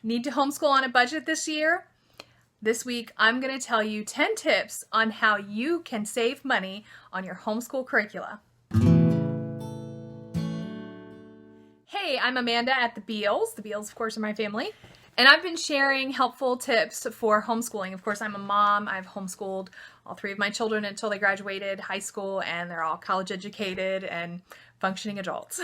Need to homeschool on a budget this year? This week, I'm going to tell you 10 tips on how you can save money on your homeschool curricula. Hey, I'm Amanda at the Bealles. The Bealles, of course, are my family. And I've been sharing helpful tips for homeschooling. Of course, I'm a mom. I've homeschooled all three of my children until they graduated high school, and they're all college educated and functioning adults.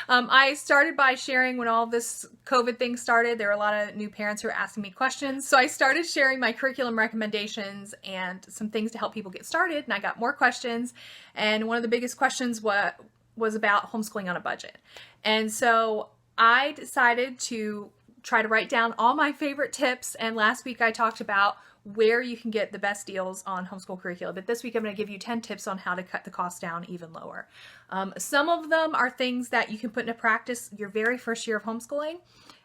I started by sharing when all this COVID thing started. There were a lot of new parents who were asking me questions. So I started sharing my curriculum recommendations and some things to help people get started. And I got more questions. And one of the biggest questions was about homeschooling on a budget. And so I decided to try to write down all my favorite tips. And last week I talked about where you can get the best deals on homeschool curricula. But this week I'm going to give you 10 tips on how to cut the cost down even lower. Some of them are things that you can put into practice your very first year of homeschooling.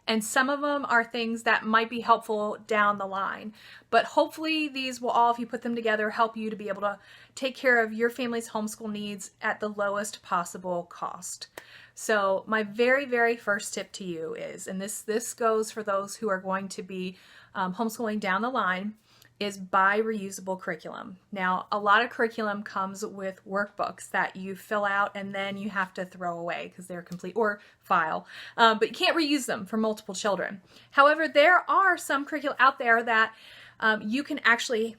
And some of them are things that might be helpful down the line. But hopefully these will all, if you put them together, help you to be able to take care of your family's homeschool needs at the lowest possible cost. So my very, very first tip to you is, and this goes for those who are going to be homeschooling down the line, is buy reusable curriculum. Now, a lot of curriculum comes with workbooks that you fill out and then you have to throw away because they're complete, or file, but you can't reuse them for multiple children. However, there are some curricula out there that you can actually,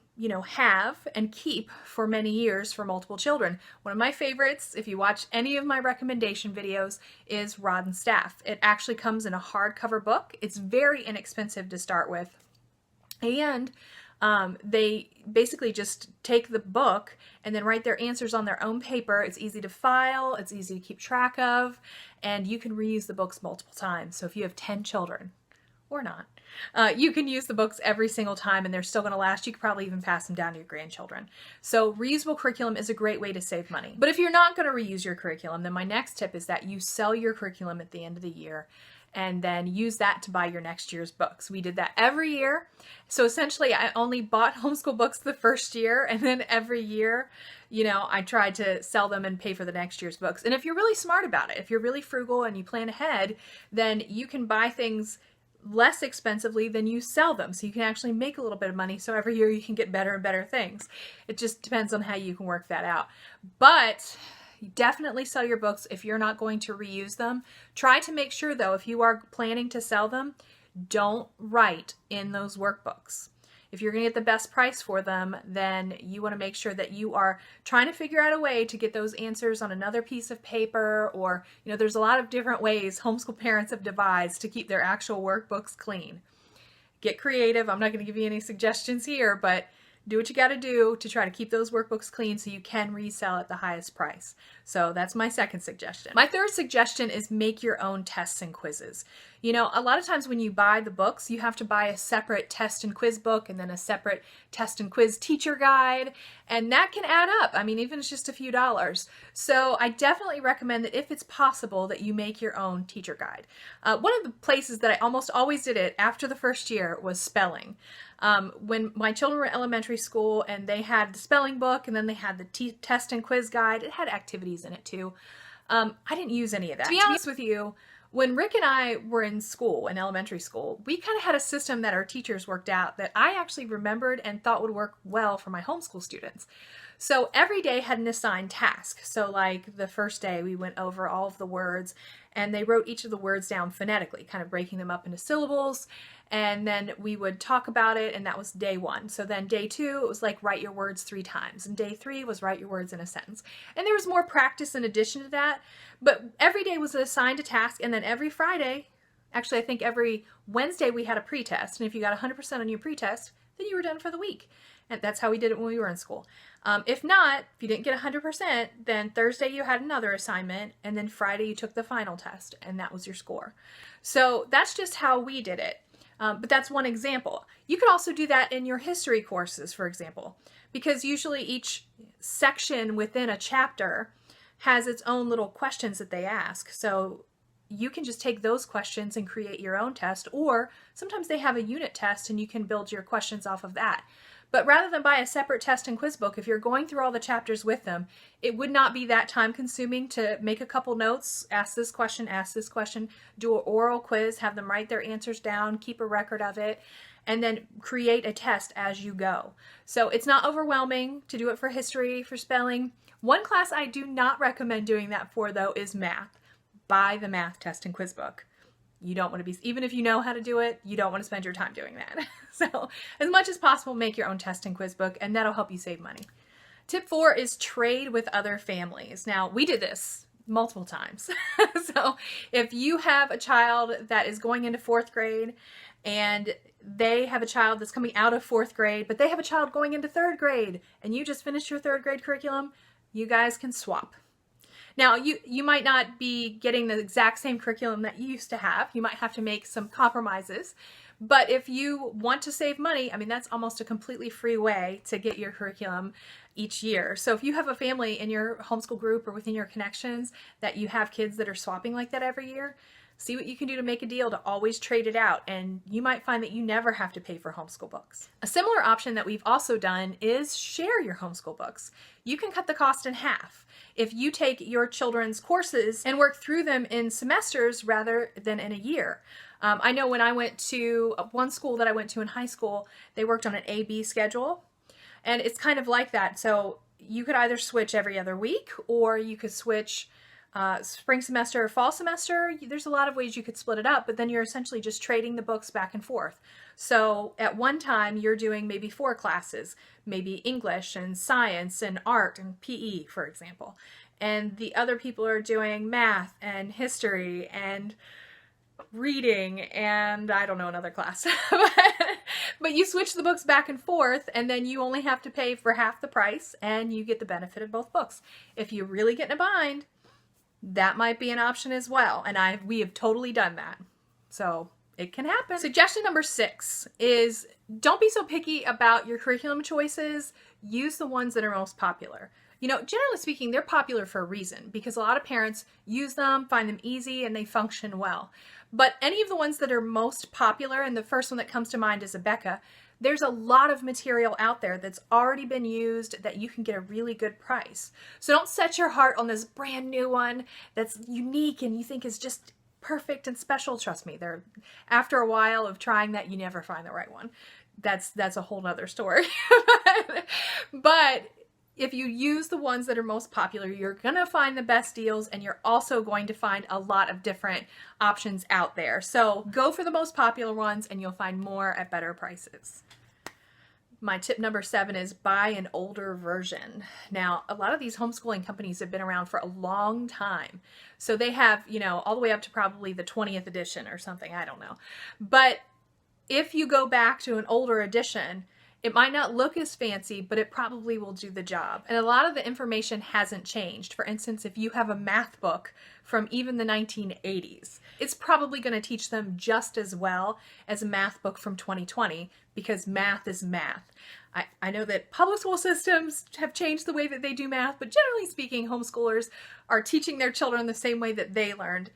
have and keep for many years for multiple children. One of my favorites, if you watch any of my recommendation videos, is Rod and Staff. It actually comes in a hardcover book. It's very inexpensive to start with. And they basically just take the book and then write their answers on their own paper. It's easy to file, it's easy to keep track of, and you can reuse the books multiple times. So if you have 10 children, or not, you can use the books every single time and they're still going to last. You could probably even pass them down to your grandchildren. So reusable curriculum is a great way to save money. But if you're not going to reuse your curriculum, then my next tip is that you sell your curriculum at the end of the year and then use that to buy your next year's books. We did that every year. So essentially, I only bought homeschool books the first year, and then every year, I tried to sell them and pay for the next year's books. And if you're really smart about it, if you're really frugal and you plan ahead, then you can buy things less expensively than you sell them. So you can actually make a little bit of money. So every year you can get better and better things. It just depends on how you can work that out. But definitely sell your books if you're not going to reuse them. Try to make sure, though, if you are planning to sell them, don't write in those workbooks. If you're going to get the best price for them, then you want to make sure that you are trying to figure out a way to get those answers on another piece of paper, or, there's a lot of different ways homeschool parents have devised to keep their actual workbooks clean. Get creative. I'm not going to give you any suggestions here, but do what you got to do to try to keep those workbooks clean so you can resell at the highest price. So that's my second suggestion. My third suggestion is make your own tests and quizzes. A lot of times when you buy the books, you have to buy a separate test and quiz book and then a separate test and quiz teacher guide, and that can add up. I mean, even if it's just a few dollars. So I definitely recommend that if it's possible that you make your own teacher guide. One of the places that I almost always did it after the first year was spelling. When my children were in elementary school and they had the spelling book and then they had the test and quiz guide, it had activities in it too. I didn't use any of that. To be honest with you, when Rick and I were in school, in elementary school, we kind of had a system that our teachers worked out that I actually remembered and thought would work well for my homeschool students. So every day had an assigned task. So like the first day we went over all of the words and they wrote each of the words down phonetically, kind of breaking them up into syllables. And then we would talk about it, and that was day one. So then day two, it was like write your words 3 times. And day 3 was write your words in a sentence. And there was more practice in addition to that. But every day was assigned a task, and then every Friday, actually I think every Wednesday we had a pretest. And if you got 100% on your pretest, then you were done for the week. And that's how we did it when we were in school. If not, if you didn't get 100%, then Thursday you had another assignment, and then Friday you took the final test, and that was your score. So that's just how we did it. But that's one example. You could also do that in your history courses, for example, because usually each section within a chapter has its own little questions that they ask. So you can just take those questions and create your own test, or sometimes they have a unit test and you can build your questions off of that. But rather than buy a separate test and quiz book, if you're going through all the chapters with them, it would not be that time consuming to make a couple notes, ask this question, do an oral quiz, have them write their answers down, keep a record of it, and then create a test as you go. So it's not overwhelming to do it for history, for spelling. One class I do not recommend doing that for, though, is math. Buy the math test and quiz book. You don't want to be, even if you know how to do it, you don't want to spend your time doing that. So as much as possible, make your own test and quiz book, and that'll help you save money. Tip 4 is trade with other families. Now, we did this multiple times. So if you have a child that is going into 4th grade and they have a child that's coming out of 4th grade, but they have a child going into 3rd grade, and you just finished your 3rd grade curriculum, you guys can swap. Now, you might not be getting the exact same curriculum that you used to have. You might have to make some compromises. But if you want to save money, I mean, that's almost a completely free way to get your curriculum each year. So if you have a family in your homeschool group or within your connections that you have kids that are swapping like that every year, see what you can do to make a deal to always trade it out, and you might find that you never have to pay for homeschool books. A similar option that we've also done is share your homeschool books. You can cut the cost in half if you take your children's courses and work through them in semesters rather than in a year. I know when I went to one school that I went to in high school, they worked on an A-B schedule, and it's kind of like that. So you could either switch every other week, or you could switch spring semester or fall semester. There's a lot of ways you could split it up, but then you're essentially just trading the books back and forth. So at one time you're doing maybe 4 classes, maybe English and science and art and PE, for example. And the other people are doing math and history and reading and I don't know, another class. But you switch the books back and forth, and then you only have to pay for half the price and you get the benefit of both books. If you really get in a bind, that might be an option as well. And we have totally done that. So it can happen. Suggestion number 6 is don't be so picky about your curriculum choices. Use the ones that are most popular. You know, generally speaking, they're popular for a reason because a lot of parents use them, find them easy, and they function well. But any of the ones that are most popular, and the first one that comes to mind is Abeka, there's a lot of material out there that's already been used that you can get a really good price. So don't set your heart on this brand new one that's unique and you think is just perfect and special. Trust me, after a while of trying that, you never find the right one. That's a whole nother story. But if you use the ones that are most popular, you're going to find the best deals, and you're also going to find a lot of different options out there. So go for the most popular ones and you'll find more at better prices. My tip number 7 is buy an older version. Now, a lot of these homeschooling companies have been around for a long time. So they have, all the way up to probably the 20th edition or something, I don't know. But if you go back to an older edition, it might not look as fancy, but it probably will do the job. And a lot of the information hasn't changed. For instance, if you have a math book from even the 1980s, it's probably going to teach them just as well as a math book from 2020 because math is math. I know that public school systems have changed the way that they do math, but generally speaking, homeschoolers are teaching their children the same way that they learned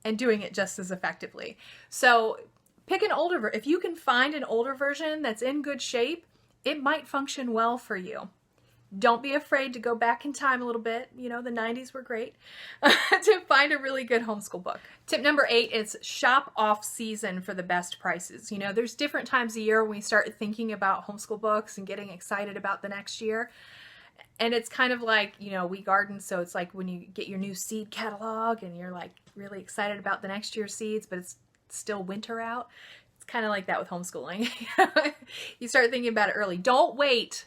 and doing it just as effectively. So pick an older, if you can find an older version that's in good shape, it might function well for you. Don't be afraid to go back in time a little bit. The 90s were great to find a really good homeschool book. Tip number 8 is shop off season for the best prices. There's different times a year when we start thinking about homeschool books and getting excited about the next year. And it's kind of like, we garden, so it's like when you get your new seed catalog and you're like really excited about the next year's seeds, but it's still winter out. Kind of like that with homeschooling. You start thinking about it early. Don't wait.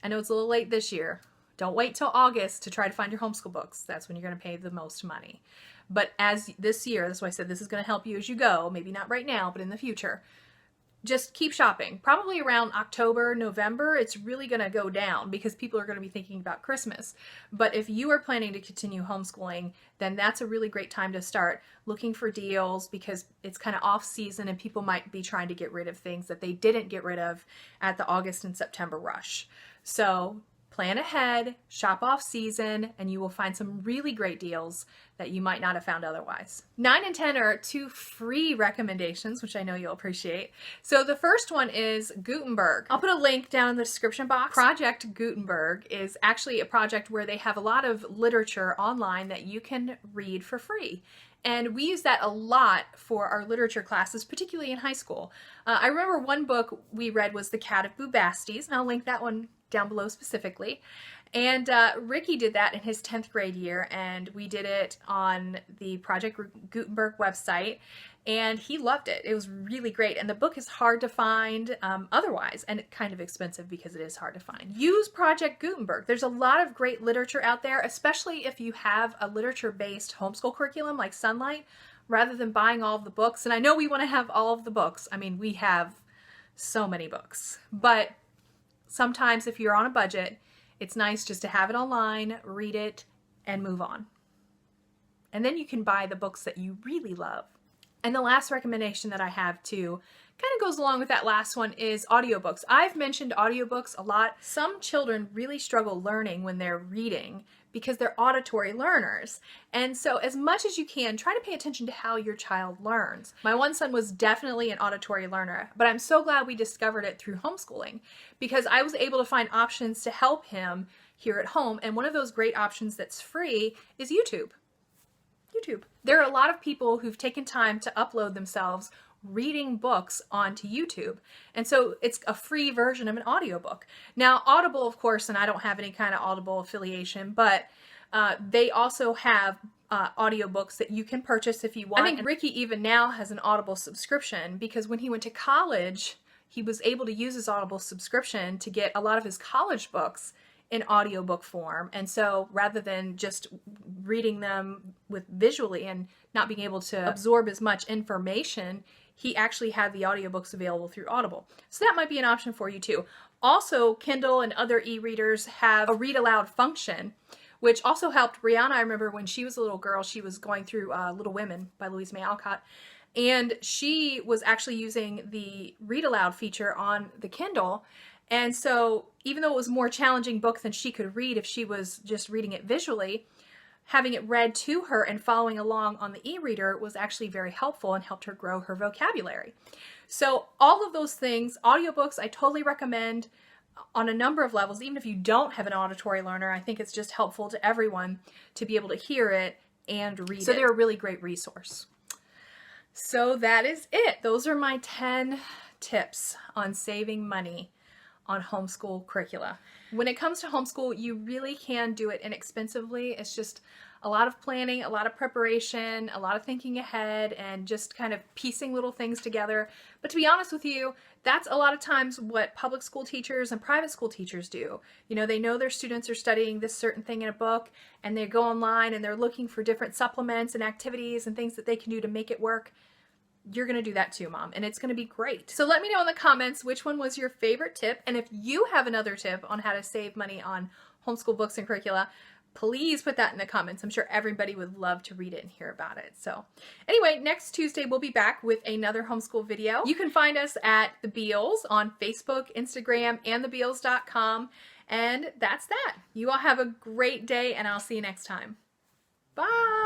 I know it's a little late this year. Don't wait till August to try to find your homeschool books. That's when you're going to pay the most money. But as this year, that's why I said this is going to help you as you go. Maybe not right now, but in the future. Just keep shopping. Probably around October, November, it's really going to go down because people are going to be thinking about Christmas. But if you are planning to continue homeschooling, then that's a really great time to start looking for deals because it's kind of off season and people might be trying to get rid of things that they didn't get rid of at the August and September rush. So Plan ahead, shop off season, and you will find some really great deals that you might not have found otherwise. 9 and 10 are 2 free recommendations, which I know you'll appreciate. So the first one is Gutenberg. I'll put a link down in the description box. Project Gutenberg is actually a project where they have a lot of literature online that you can read for free. And we use that a lot for our literature classes, particularly in high school. I remember one book we read was The Cat of Bealles, and I'll link that one down below specifically. And Ricky did that in his 10th grade year, and we did it on the Project Gutenberg website, and he loved it. It was really great, and the book is hard to find otherwise, and kind of expensive because it is hard to find. Use Project Gutenberg. There's a lot of great literature out there, especially if you have a literature-based homeschool curriculum like Sunlight, rather than buying all of the books. And I know we want to have all of the books. I mean, we have so many books, but sometimes if you're on a budget, it's nice just to have it online, read it, and move on. And then you can buy the books that you really love. And the last recommendation that I have too kind of goes along with that last one is audiobooks. I've mentioned audiobooks a lot. Some children really struggle learning when they're reading because they're auditory learners. And so as much as you can, try to pay attention to how your child learns. My one son was definitely an auditory learner, but I'm so glad we discovered it through homeschooling because I was able to find options to help him here at home. And one of those great options that's free is YouTube. There are a lot of people who've taken time to upload themselves reading books onto YouTube. And so it's a free version of an audiobook. Now, Audible, of course, and I don't have any kind of Audible affiliation, but they also have audiobooks that you can purchase if you want. I think Ricky even now has an Audible subscription because when he went to college, he was able to use his Audible subscription to get a lot of his college books in audiobook form. And so rather than just reading them with visually and not being able to absorb as much information, he actually had the audiobooks available through Audible. So that might be an option for you too. Also, Kindle and other e-readers have a read aloud function, which also helped Brianna. I remember when she was a little girl, she was going through Little Women by Louise May Alcott, and she was actually using the read aloud feature on the Kindle. And so even though it was a more challenging book than she could read if she was just reading it visually, having it read to her and following along on the e-reader was actually very helpful and helped her grow her vocabulary. So all of those things, audiobooks, I totally recommend on a number of levels. Even if you don't have an auditory learner, I think it's just helpful to everyone to be able to hear it and read it. So they're a really great resource. So that is it. Those are my 10 tips on saving money on homeschool curricula. When it comes to homeschool, you really can do it inexpensively. It's just a lot of planning, a lot of preparation, a lot of thinking ahead, and just kind of piecing little things together. But to be honest with you, that's a lot of times what public school teachers and private school teachers do. You know, they know their students are studying this certain thing in a book, and they go online and they're looking for different supplements and activities and things that they can do to make it work. You're going to do that too, Mom, and it's going to be great. So let me know in the comments which one was your favorite tip, and if you have another tip on how to save money on homeschool books and curricula, please put that in the comments. I'm sure everybody would love to read it and hear about it. So anyway, next Tuesday we'll be back with another homeschool video. You can find us at The Bealles on Facebook, Instagram, and thebealles.com, and that's that. You all have a great day, and I'll see you next time. Bye!